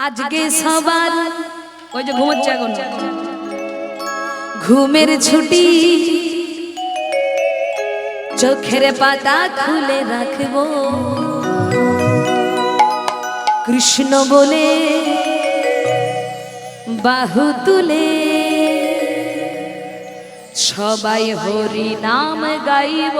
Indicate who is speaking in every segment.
Speaker 1: আজকে সবার ওই যে ঘুমোচ্ছে এখন ঘুমের ছুটি চোখের পাতা খুলে রাখবো কৃষ্ণ বলে বাহু তুলে সবাই হরি নাম গাইব।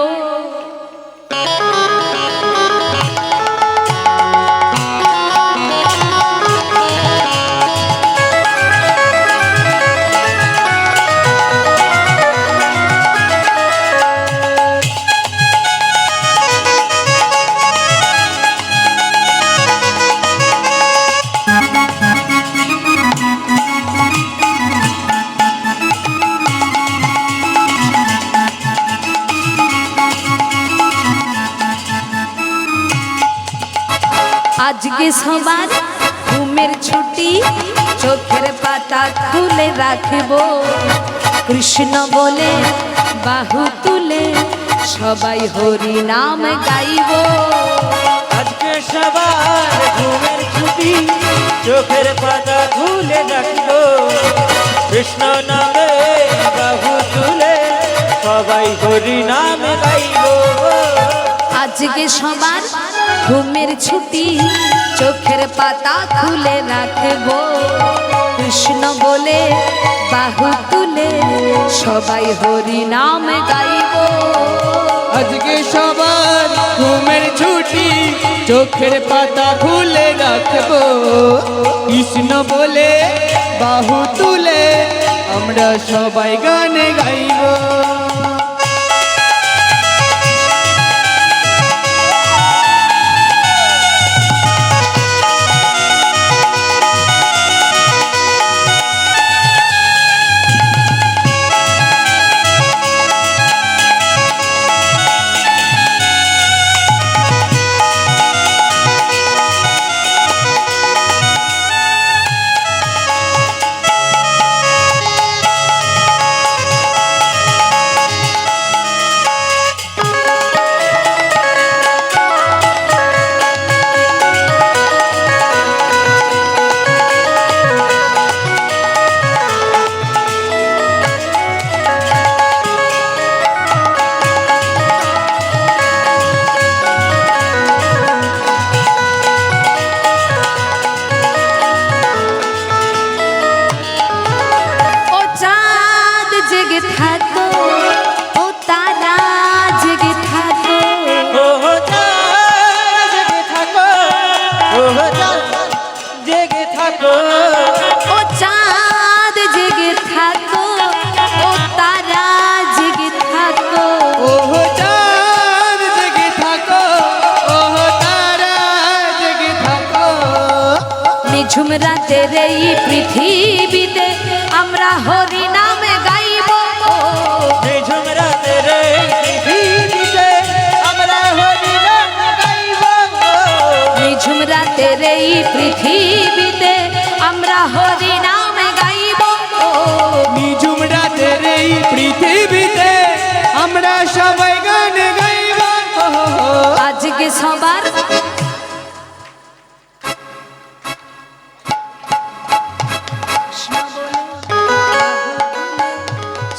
Speaker 1: আজকে সবার ঘুমের ছুটি চোখের পাতা খুলে রাখবো কৃষ্ণ বলে বাহু তুলে সবাই হরি নাম গাইব।
Speaker 2: আজকে সবার ঘুমের ছুটি চোখের পাতা খুলে রাখবো কৃষ্ণ নামে বাহু তুলে সবাই হরি নাম গাইব।
Speaker 1: আজকে সবার ঘুমের ছুটি চোখের পাতা খুলে রাখবো কৃষ্ণ বলে বাহু তুলে সবাই হরি নাম গাইব।
Speaker 3: আজকে সবার ঘুমের ছুটি চোখের পাতা খুলে রাখবো কৃষ্ণ বলে বাহু তুলে আমরা সবাই গান গাইব।
Speaker 1: নিঝুম রাতের এই পৃথিবীতে আমরা হরি নামে গাইব।
Speaker 2: নিঝুম রাতের এই পৃথিবীতে আমরা হরি নাম গাইব।
Speaker 1: নিঝুম রাতের এই পৃথিবীতে আমরা হরি নামে গাইব।
Speaker 3: নিঝুম রাতের এই পৃথিবীতে আমরা সবাই গান গাইব।
Speaker 1: আজকে সবার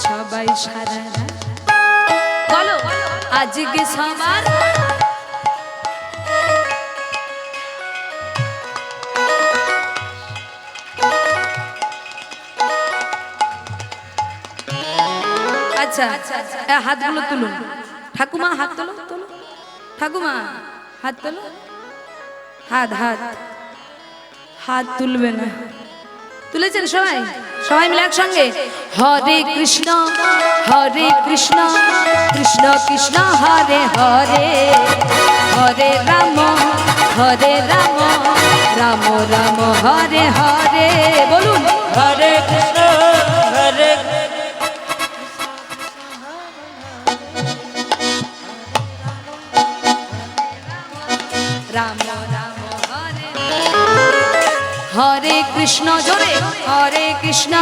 Speaker 1: সবাই সারা বলো আজকে সবার আচ্ছা হাতগুলো তুলুন ঠাকুমা হাত তোলো তোলো ঠাকুমা হাত তোলো হাত হাত হাত তুলবে না তুলেছেন সবাই সবাই মিলে একসঙ্গে হরে কৃষ্ণ কৃষ্ণ কৃষ্ণ হরে হরে হরে রাম রাম রাম হরে হরে বলুন
Speaker 2: হরে কৃষ্ণ হরে
Speaker 1: রাম রাম হরে কৃষ্ণ জোরে হরে কৃষ্ণ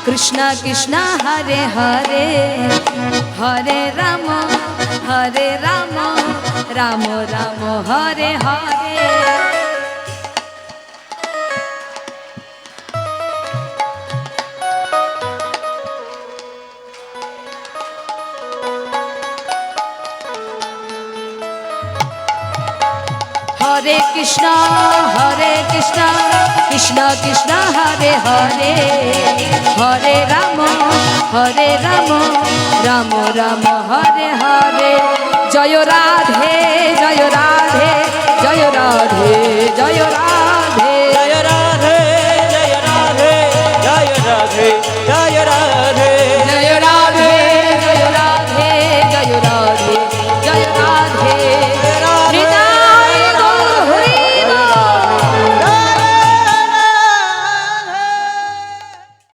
Speaker 1: কৃষ্ণ হরে হরে হরে রাম রাম রাম হরে হরে হরে কৃষ্ণ কৃষ্ণ কৃষ্ণ হরে হরে হরে রাম রাম রাম হরে হরে জয় রাধে জয় রাধে জয় রাধে জয় রাধে